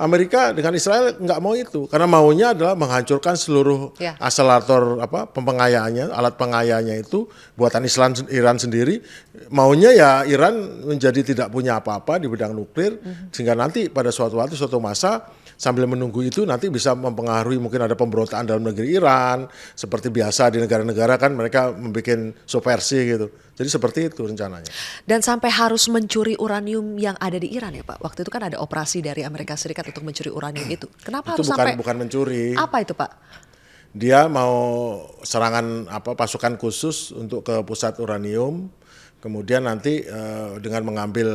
Amerika dengan Israel nggak mau itu, karena maunya adalah menghancurkan seluruh akselerator pengayanya, alat pengayanya itu buatan Iran sendiri. Maunya ya Iran menjadi tidak punya apa-apa di bidang nuklir, sehingga nanti pada suatu waktu, suatu masa sambil menunggu itu nanti bisa mempengaruhi, mungkin ada pemberontakan dalam negeri Iran, seperti biasa di negara-negara kan mereka membuat subversi gitu. Jadi seperti itu rencananya. Dan sampai harus mencuri uranium yang ada di Iran ya Pak? Waktu itu kan ada operasi dari Amerika Serikat untuk mencuri uranium itu. Kenapa Itu harus sampai? bukan mencuri. Apa itu Pak? Dia mau serangan pasukan khusus untuk ke pusat uranium. Kemudian nanti dengan mengambil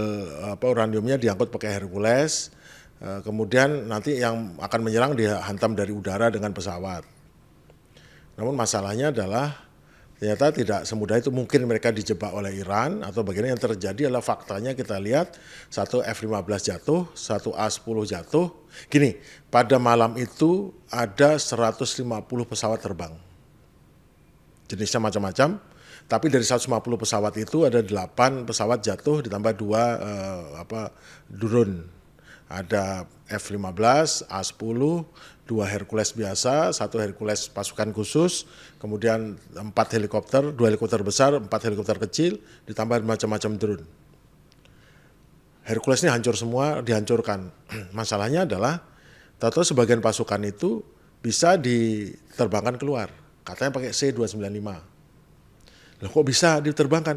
uraniumnya diangkut pakai Hercules. Kemudian nanti yang akan menyerang dia hantam dari udara dengan pesawat. Namun masalahnya adalah ternyata tidak semudah itu, mungkin mereka dijebak oleh Iran atau bagaimana. Yang terjadi adalah faktanya kita lihat satu F-15 jatuh, satu A-10 jatuh. Gini, pada malam itu ada 150 pesawat terbang. Jenisnya macam-macam, tapi dari 150 pesawat itu ada 8 pesawat jatuh ditambah 2 drone. Ada F-15, A-10, 2 Hercules biasa, 1 Hercules pasukan khusus, kemudian 4 helikopter, 2 helikopter besar, 4 helikopter kecil, ditambah macam-macam drone. Hercules ini hancur semua, dihancurkan. Masalahnya adalah, tahu-tahu sebagian pasukan itu bisa diterbangkan keluar. Katanya pakai C-295. Loh kok bisa diterbangkan?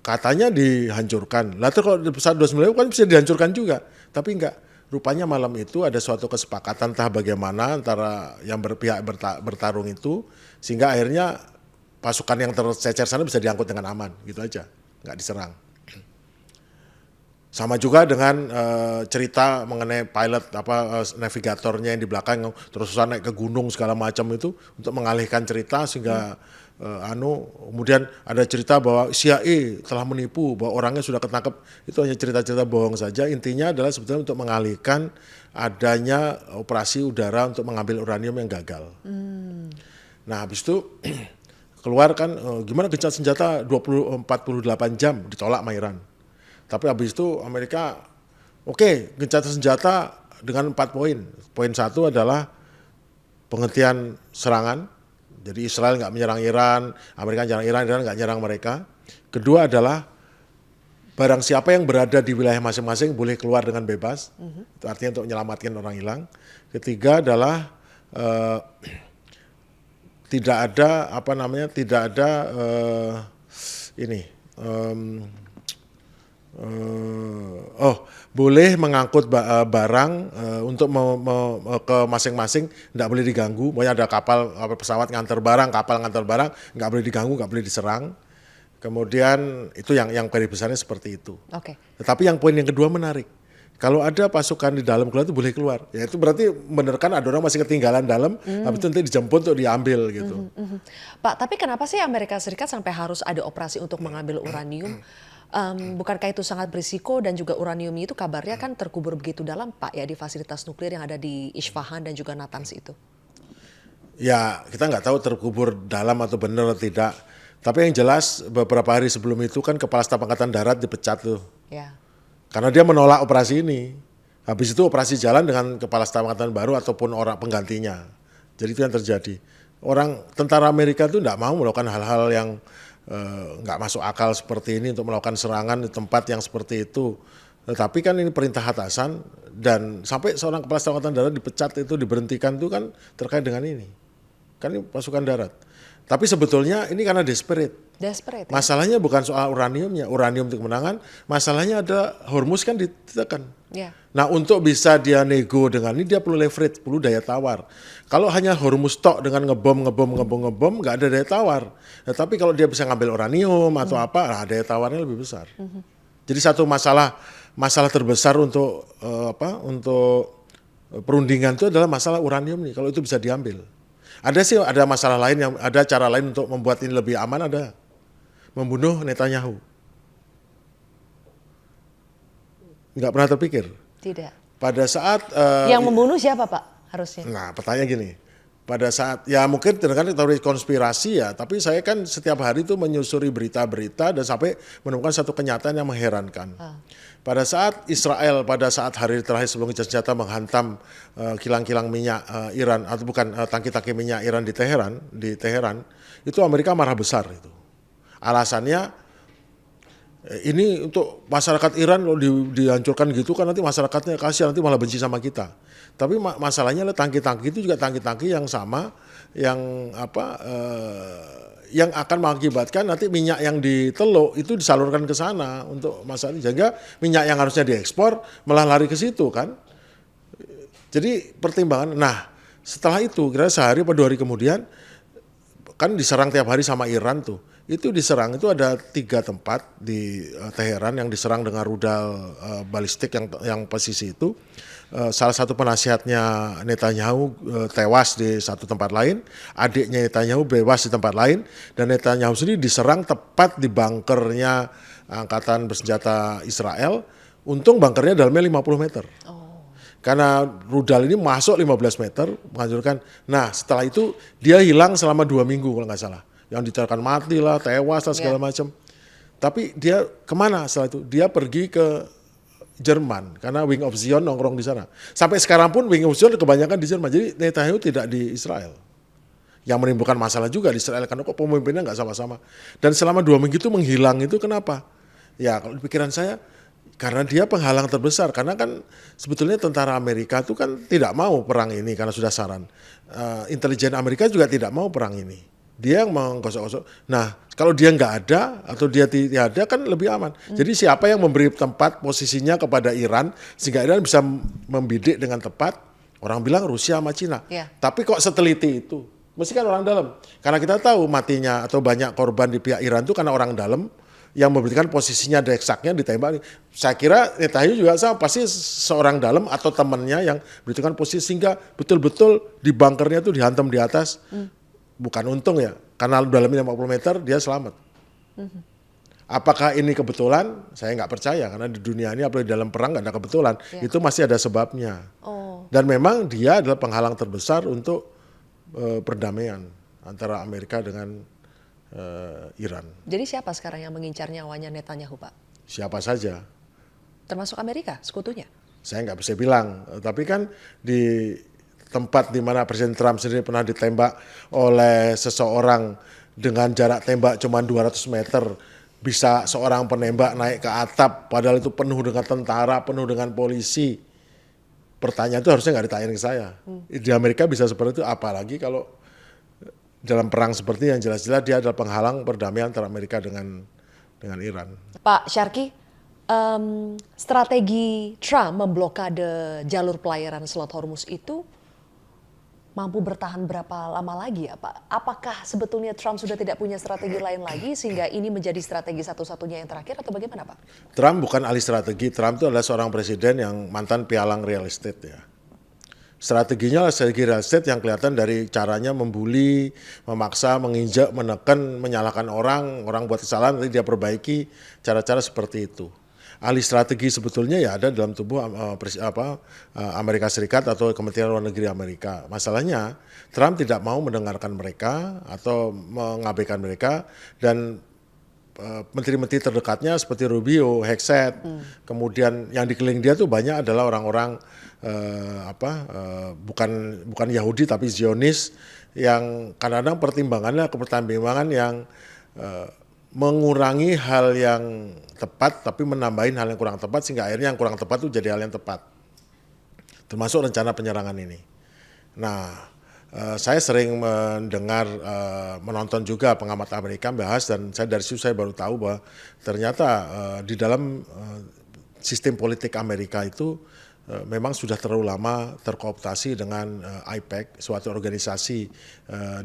Katanya dihancurkan. Lalu kalau pesawat 295 kan bisa dihancurkan juga, tapi enggak. Rupanya malam itu ada suatu kesepakatan entah bagaimana antara yang berpihak bertarung itu, sehingga akhirnya pasukan yang tercecer sana bisa diangkut dengan aman, gitu aja, nggak diserang. Sama juga dengan cerita mengenai pilot navigatornya yang di belakang terus-terusan naik ke gunung segala macam itu untuk mengalihkan cerita sehingga kemudian ada cerita bahwa CIA telah menipu, bahwa orangnya sudah ketangkep. Itu hanya cerita-cerita bohong saja. Intinya adalah sebetulnya untuk mengalihkan adanya operasi udara untuk mengambil uranium yang gagal. Nah habis itu keluar kan gimana gencatan senjata 48 jam ditolak sama Iran. Tapi habis itu Amerika gencatan senjata dengan 4 poin. Poin 1 adalah penghentian serangan. Jadi Israel nggak menyerang Iran, Amerika menyerang Iran, Iran nggak menyerang mereka. Kedua adalah barang siapa yang berada di wilayah masing-masing boleh keluar dengan bebas. Itu artinya untuk menyelamatkan orang hilang. Ketiga adalah tidak ada boleh mengangkut barang untuk ke masing-masing, tidak boleh diganggu. Pokoknya ada pesawat ngantar barang, kapal ngantar barang, nggak boleh diganggu, nggak boleh diserang. Kemudian itu yang garis besarnya seperti itu. Tetapi yang poin yang kedua menarik. Kalau ada pasukan di dalam keluar itu boleh keluar. Ya itu berarti benar kan ada orang masih ketinggalan dalam, habis itu nanti dijemput untuk diambil gitu. Pak, tapi kenapa sih Amerika Serikat sampai harus ada operasi untuk mengambil uranium? Bukankah itu sangat berisiko, dan juga uranium itu kabarnya kan terkubur begitu dalam Pak ya di fasilitas nuklir yang ada di Isfahan dan juga Natanz itu? Ya kita nggak tahu terkubur dalam atau benar atau tidak. Tapi yang jelas beberapa hari sebelum itu kan Kepala Staf Angkatan Darat dipecat tuh. Ya. Karena dia menolak operasi ini. Habis itu operasi jalan dengan Kepala Staf Angkatan baru ataupun orang penggantinya. Jadi itu yang terjadi. Tentara Amerika itu nggak mau melakukan hal-hal yang nggak masuk akal seperti ini untuk melakukan serangan di tempat yang seperti itu. Tetapi kan ini perintah atasan, dan sampai seorang Kepala Staf Angkatan Darat dipecat itu, diberhentikan itu kan terkait dengan ini. Kan ini pasukan darat. Tapi sebetulnya ini karena desperate. Desperate. Masalahnya bukan soal uraniumnya, uranium untuk kemenangan. Masalahnya ada Hormuz kan ditekan. Ya. Nah untuk bisa dia nego dengan ini dia perlu leverage, perlu daya tawar. Kalau hanya Hormuz tok dengan ngebom, nggak ada daya tawar. Nah, tapi kalau dia bisa ngambil uranium atau daya tawarnya lebih besar. Jadi satu masalah terbesar untuk perundingan itu adalah masalah uranium nih. Kalau itu bisa diambil. Ada masalah lain, ada cara lain untuk membuat ini lebih aman, ada. Membunuh Netanyahu. Nggak pernah terpikir? Tidak. Pada saat yang membunuh siapa Pak harusnya? Nah pertanyaan gini, pada saat ya mungkin dengan teori konspirasi ya, tapi saya kan setiap hari itu menyusuri berita-berita dan sampai menemukan satu kenyataan yang mengherankan. Pada saat Israel pada saat hari terakhir sebelum gencatan senjata menghantam kilang-kilang minyak Iran atau bukan tangki-tangki minyak Iran di Teheran, itu Amerika marah besar itu. Alasannya ini untuk masyarakat Iran kalau dihancurkan gitu kan nanti masyarakatnya kasihan, nanti malah benci sama kita. Tapi masalahnya tangki-tangki itu juga tangki-tangki yang sama yang yang akan mengakibatkan nanti minyak yang di Teluk itu disalurkan ke sana untuk masalah ini. Sehingga minyak yang harusnya diekspor malah lari ke situ kan. Jadi pertimbangan. Nah, setelah itu kira sehari atau 2 hari kemudian kan diserang tiap hari sama Iran tuh. Itu diserang itu ada 3 tempat di Teheran yang diserang dengan rudal balistik yang posisi itu. Salah satu penasihatnya Netanyahu tewas di satu tempat lain, adiknya Netanyahu tewas di tempat lain, dan Netanyahu sendiri diserang tepat di bunkernya angkatan bersenjata Israel. Untung bunkernya dalamnya 50 meter. Karena rudal ini masuk 15 meter, menghancurkan. Nah setelah itu dia hilang selama 2 minggu kalau nggak salah. Yang dicarikan mati lah, tewas lah segala macam. Tapi dia kemana setelah itu? Dia pergi ke Jerman karena Wing of Zion nongkrong di sana. Sampai sekarang pun Wing of Zion kebanyakan di Jerman. Jadi Netanyahu tidak di Israel. Yang menimbulkan masalah juga di Israel karena kok pemimpinnya nggak sama-sama. Dan selama 2 minggu itu menghilang itu kenapa? Ya kalau di pikiran saya karena dia penghalang terbesar. Karena kan sebetulnya tentara Amerika itu kan tidak mau perang ini karena sudah saran. Intelijen Amerika juga tidak mau perang ini. Dia yang menggosok-gosok. Nah, kalau dia nggak ada atau dia tidak ada kan lebih aman. Jadi siapa yang memberi tempat posisinya kepada Iran sehingga Iran bisa membidik dengan tepat? Orang bilang Rusia sama Cina. Tapi kok seteliti itu? Mesti kan orang dalam. Karena kita tahu matinya atau banyak korban di pihak Iran itu karena orang dalam yang memberikan posisinya deksaknya ditembak. Saya kira Netanyahu juga sama, pasti seorang dalam atau temannya yang berikan posisi sehingga betul-betul di bunkernya itu dihantam di atas. Bukan untung ya, karena dalamnya 50 meter dia selamat. Apakah ini kebetulan? Saya nggak percaya karena di dunia ini apalagi dalam perang nggak ada kebetulan. Itu masih ada sebabnya. Dan memang dia adalah penghalang terbesar untuk perdamaian antara Amerika dengan Iran. Jadi siapa sekarang yang mengincar nyawanya Netanyahu, Pak? Siapa saja. Termasuk Amerika, sekutunya? Saya nggak bisa bilang, tapi kan di tempat di mana Presiden Trump sendiri pernah ditembak oleh seseorang dengan jarak tembak cuma 200 meter, bisa seorang penembak naik ke atap, padahal itu penuh dengan tentara, penuh dengan polisi. Pertanyaan itu harusnya nggak ditanyain ke saya. Di Amerika bisa seperti itu, apalagi kalau dalam perang seperti yang jelas-jelas dia adalah penghalang perdamaian antara Amerika dengan Iran. Pak Syarki, strategi Trump memblokade jalur pelayaran Selat Hormuz itu mampu bertahan berapa lama lagi ya Pak? Apakah sebetulnya Trump sudah tidak punya strategi lain lagi sehingga ini menjadi strategi satu-satunya yang terakhir atau bagaimana Pak? Trump bukan ahli strategi, Trump itu adalah seorang presiden yang mantan pialang real estate ya. Strateginya adalah strategi real estate yang kelihatan dari caranya membuli, memaksa, menginjak, menekan, menyalahkan orang buat kesalahan, nanti dia perbaiki, cara-cara seperti itu. Ahli strategi sebetulnya ya ada dalam tubuh Amerika Serikat atau Kementerian Luar Negeri Amerika. Masalahnya Trump tidak mau mendengarkan mereka atau mengabaikan mereka dan menteri-menteri terdekatnya seperti Rubio, Hexet, kemudian yang dikeliling dia tuh banyak adalah orang-orang bukan Yahudi tapi Zionis yang kadang-kadang pertimbangan yang mengurangi hal yang tepat tapi menambahin hal yang kurang tepat sehingga akhirnya yang kurang tepat itu jadi hal yang tepat. Termasuk rencana penyerangan ini. Nah, saya sering mendengar, menonton juga pengamat Amerika bahas dan dari situ saya baru tahu bahwa ternyata di dalam sistem politik Amerika itu memang sudah terlalu lama terkooptasi dengan AIPAC, suatu organisasi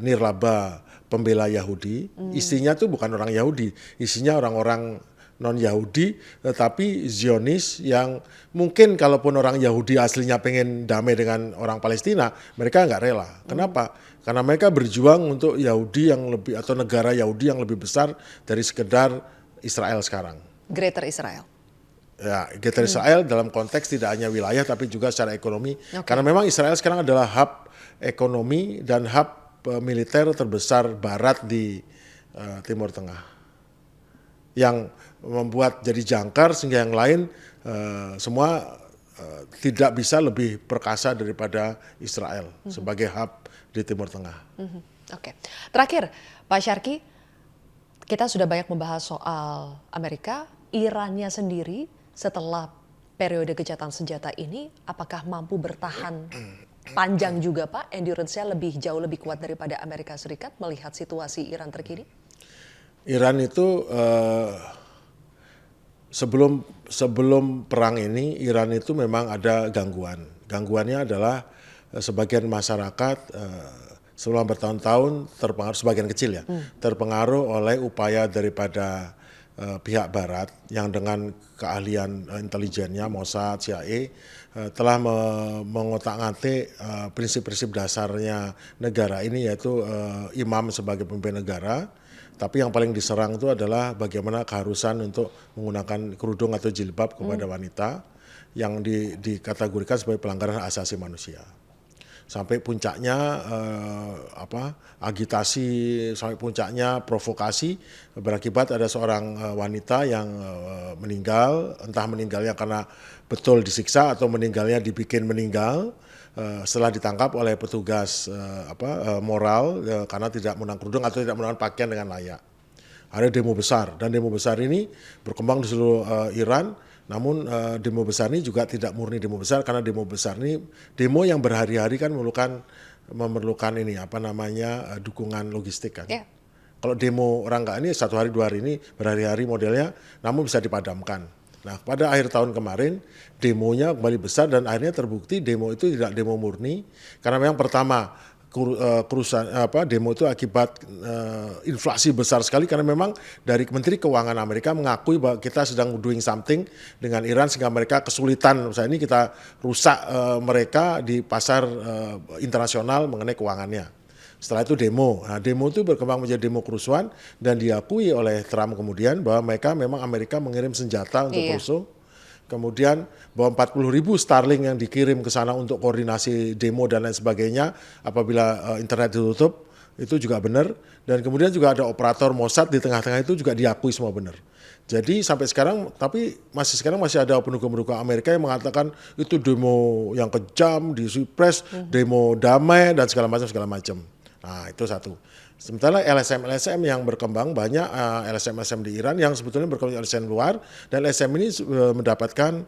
nirlaba pembela Yahudi. Isinya tuh bukan orang Yahudi, isinya orang-orang non-Yahudi, tetapi Zionis yang mungkin kalaupun orang Yahudi aslinya pengen damai dengan orang Palestina, mereka nggak rela. Kenapa? Karena mereka berjuang untuk Yahudi yang lebih atau negara Yahudi yang lebih besar dari sekedar Israel sekarang. Greater Israel. Ya, getter Israel dalam konteks tidak hanya wilayah tapi juga secara ekonomi. Karena memang Israel sekarang adalah hub ekonomi dan hub militer terbesar barat di Timur Tengah. Yang membuat jadi jangkar sehingga yang lain semua tidak bisa lebih perkasa daripada Israel sebagai hub di Timur Tengah. Oke. Terakhir, Pak Syarki, kita sudah banyak membahas soal Amerika, Irannya sendiri setelah periode gencatan senjata ini, apakah mampu bertahan panjang juga Pak? Endurance-nya jauh lebih kuat daripada Amerika Serikat melihat situasi Iran terkini? Iran itu sebelum perang ini, Iran itu memang ada gangguan. Gangguannya adalah sebagian masyarakat selama bertahun-tahun terpengaruh, sebagian kecil ya, terpengaruh oleh upaya daripada pihak Barat yang dengan keahlian intelijennya, Mossad, CIA, telah mengotak-ngatik prinsip-prinsip dasarnya negara ini, yaitu imam sebagai pemimpin negara. Tapi yang paling diserang itu adalah bagaimana keharusan untuk menggunakan kerudung atau jilbab kepada wanita yang dikategorikan sebagai pelanggaran hak asasi manusia. Sampai puncaknya agitasi, sampai puncaknya provokasi berakibat ada seorang wanita yang meninggal, entah meninggalnya karena betul disiksa atau meninggalnya dibikin meninggal setelah ditangkap oleh petugas moral karena tidak menggunakan kerudung atau tidak menggunakan pakaian dengan layak. Ada demo besar dan demo besar ini berkembang di seluruh Iran. Namun demo besar ini juga tidak murni demo besar, karena demo besar ini demo yang berhari-hari kan memerlukan ini dukungan logistik kan. Yeah. Kalau demo orang nggak ini 1 hari 2 hari ini berhari-hari modelnya, namun bisa dipadamkan. Nah, pada akhir tahun kemarin demonya kembali besar dan akhirnya terbukti demo itu tidak demo murni, karena memang pertama kerusuhan demo itu akibat inflasi besar sekali, karena memang dari Menteri Keuangan Amerika mengakui bahwa kita sedang doing something dengan Iran sehingga mereka kesulitan, misalnya ini kita rusak mereka di pasar internasional mengenai keuangannya. Setelah itu demo. Nah, demo itu berkembang menjadi demo kerusuhan dan diakui oleh Trump kemudian bahwa memang Amerika mengirim senjata untuk kerusuh. Kemudian bahwa 40.000 Starlink yang dikirim ke sana untuk koordinasi demo dan lain sebagainya apabila internet ditutup, itu juga benar. Dan kemudian juga ada operator Mossad di tengah-tengah, itu juga diakui semua benar. Jadi sampai sekarang, tapi sekarang masih ada pendukung-pendukung Amerika yang mengatakan itu demo yang kejam, disupres, demo damai dan segala macam. Nah, itu satu. Sementara LSM yang berkembang banyak, LSM di Iran yang sebetulnya berkembang LSM luar, dan LSM ini mendapatkan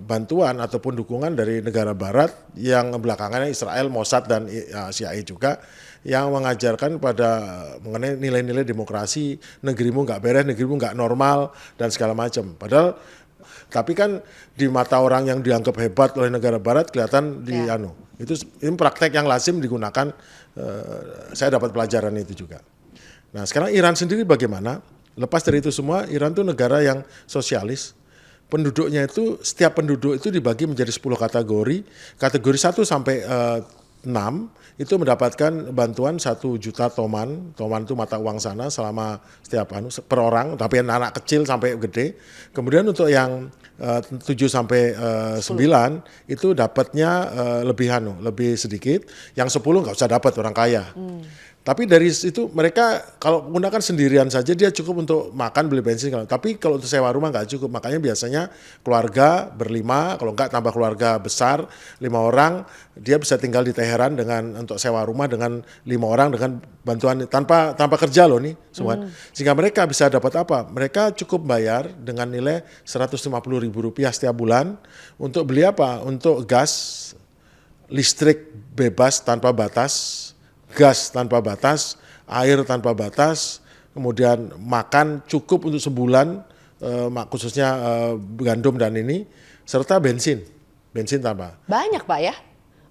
bantuan ataupun dukungan dari negara barat yang belakangannya Israel, Mossad dan CIA juga, yang mengajarkan mengenai nilai-nilai demokrasi, negerimu nggak beres, negerimu nggak normal dan segala macam. Padahal tapi kan di mata orang yang dianggap hebat oleh negara barat kelihatan ini praktek yang lazim digunakan. Saya dapat pelajaran itu juga. Nah, sekarang Iran sendiri bagaimana? Lepas dari itu semua, Iran itu negara yang sosialis. Penduduknya itu, setiap penduduk itu dibagi menjadi 10 kategori. Kategori 1 sampai 6 itu mendapatkan bantuan 1 juta toman. Toman itu mata uang sana selama setiap per orang, tapi anak kecil sampai gede. Kemudian untuk yang 7 sampai 9 itu dapatnya lebih sedikit. Yang 10 nggak usah dapat, orang kaya. Tapi dari itu mereka kalau menggunakan sendirian saja dia cukup untuk makan, beli bensin. Tapi kalau untuk sewa rumah nggak cukup. Makanya biasanya keluarga berlima, kalau nggak tambah keluarga besar 5 orang, dia bisa tinggal di Teheran untuk sewa rumah dengan 5 orang dengan bantuan tanpa kerja loh nih semua. Sehingga mereka bisa dapat apa? Mereka cukup bayar dengan nilai Rp150.000 setiap bulan untuk beli apa? Untuk gas, listrik bebas tanpa batas, gas tanpa batas, air tanpa batas, kemudian makan cukup untuk sebulan, khususnya gandum dan ini, serta bensin tanpa. Banyak Pak ya,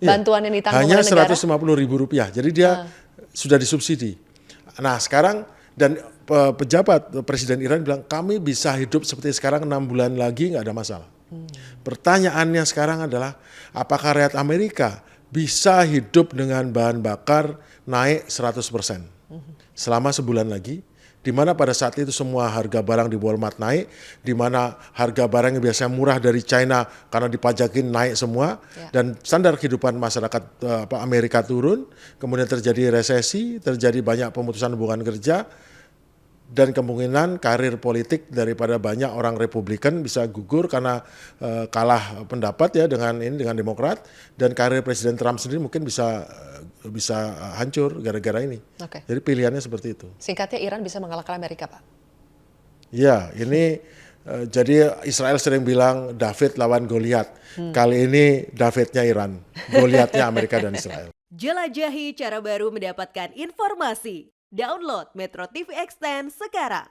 bantuan yang ditanggung hanya oleh negara? Rp150.000, jadi dia sudah disubsidi. Nah sekarang, dan pejabat Presiden Iran bilang kami bisa hidup seperti sekarang 6 bulan lagi nggak ada masalah. Pertanyaannya sekarang adalah apakah rakyat Amerika bisa hidup dengan bahan bakar naik 100% selama sebulan lagi, di mana pada saat itu semua harga barang di Walmart naik, di mana harga barang yang biasanya murah dari China karena dipajakin naik semua, dan standar kehidupan masyarakat Amerika turun, kemudian terjadi resesi, terjadi banyak pemutusan hubungan kerja, dan kemungkinan karir politik daripada banyak orang Republikan bisa gugur karena kalah pendapat ya dengan Demokrat, dan karir Presiden Trump sendiri mungkin bisa hancur gara-gara ini. Oke. Jadi pilihannya seperti itu. Singkatnya Iran bisa mengalahkan Amerika, Pak. Ya, ini jadi Israel sering bilang David lawan Goliat. Kali ini Davidnya Iran, Goliatnya Amerika dan Israel. Jelajahi cara baru mendapatkan informasi. Download Metro TV Extend sekarang.